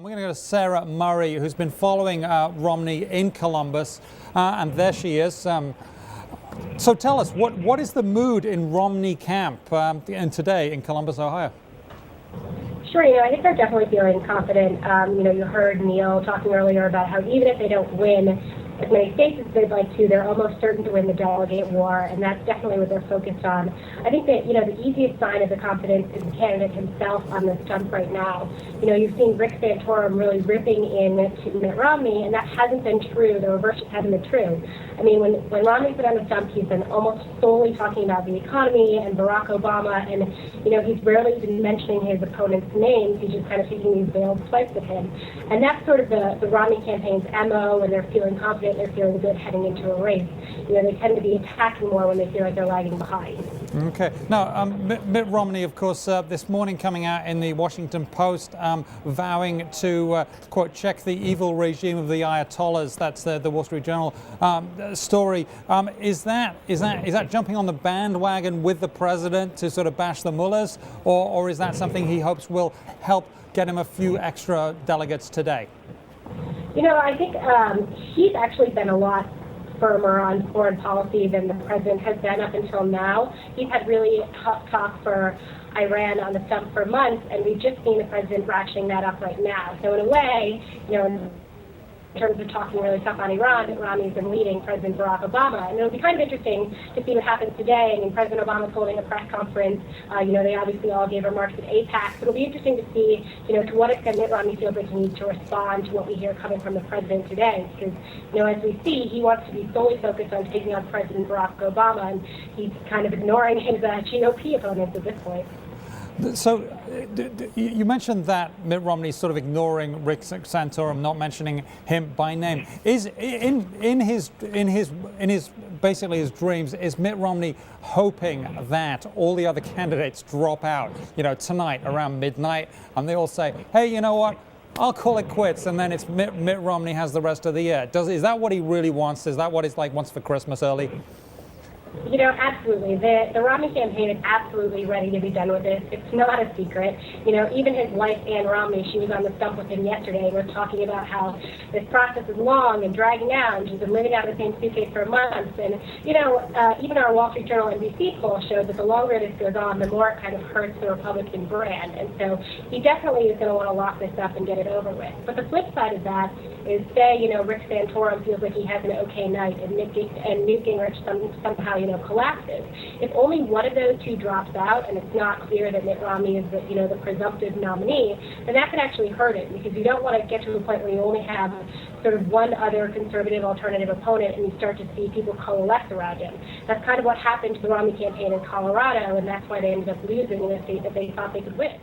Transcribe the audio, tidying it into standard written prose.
We're going to go to Sara Murray, who's been following Romney in Columbus, and there she is. So tell us, what is the mood in Romney camp and today in Columbus, Ohio? Sure, I think they're definitely feeling confident. You heard Neil talking earlier about how even if they don't win as many states as they'd like to, they're almost certain to win the delegate war, and that's definitely what they're focused on. I think that, the easiest sign of the confidence is the candidate himself on the stump right now. You've seen Rick Santorum really ripping in to Mitt Romney, and that hasn't been true. The reverse just hasn't been true. I mean, when Romney's been on the stump, he's been almost solely talking about the economy and Barack Obama, and, he's rarely been mentioning his opponent's names. He's just kind of taking these veiled swipes at him. And that's sort of the Romney campaign's MO, and they're feeling confident, they're feeling good heading into a race. They tend to be attacking more when they feel like they're lagging behind. Okay. Now, Mitt Romney, of course, this morning coming out in the Washington Post, vowing to, quote, check the evil regime of the Ayatollahs. That's the Wall Street Journal story. Is that jumping on the bandwagon with the president to sort of bash the mullahs, or is that something he hopes will help get him a few extra delegates today? I think he's actually been a lot firmer on foreign policy than the president has been up until now. He's had really tough talk for Iran on the stump for months, and we've just seen the president ratcheting that up right now. So in a way, in terms of talking really tough on Iran, Romney's been leading President Barack Obama. And it'll be kind of interesting to see what happens today. I mean, President Obama's holding a press conference. They obviously all gave remarks at APAC. So it'll be interesting to see, to what extent Mitt Romney feels like he needs to respond to what we hear coming from the president today. Because, as we see, he wants to be solely focused on taking on President Barack Obama, and he's kind of ignoring his GOP opponents at this point. So you mentioned that Mitt Romney's sort of ignoring Rick Santorum, not mentioning him by name. Is in his basically his dreams, is Mitt Romney hoping that all the other candidates drop out, tonight around midnight, and they all say, hey, you know what? I'll call it quits, and then it's Mitt Romney has the rest of the year. Is that what he really wants? Is that what he's wants for Christmas early? Absolutely. The Romney campaign is absolutely ready to be done with this. It's not a secret. Even his wife, Ann Romney, she was on the stump with him yesterday. We're talking about how this process is long and dragging out, and she's been living out of the same suitcase for months. And, even our Wall Street Journal NBC poll showed that the longer this goes on, the more it kind of hurts the Republican brand. And so he definitely is going to want to lock this up and get it over with. But the flip side of that is, say, Rick Santorum feels like he has an okay night, and Newt Gingrich somehow, collapses. If only one of those two drops out, and it's not clear that Mitt Romney is the presumptive nominee, then that could actually hurt it, because you don't want to get to a point where you only have sort of one other conservative alternative opponent, and you start to see people coalesce around him. That's kind of what happened to the Romney campaign in Colorado, and that's why they ended up losing in a state that they thought they could win.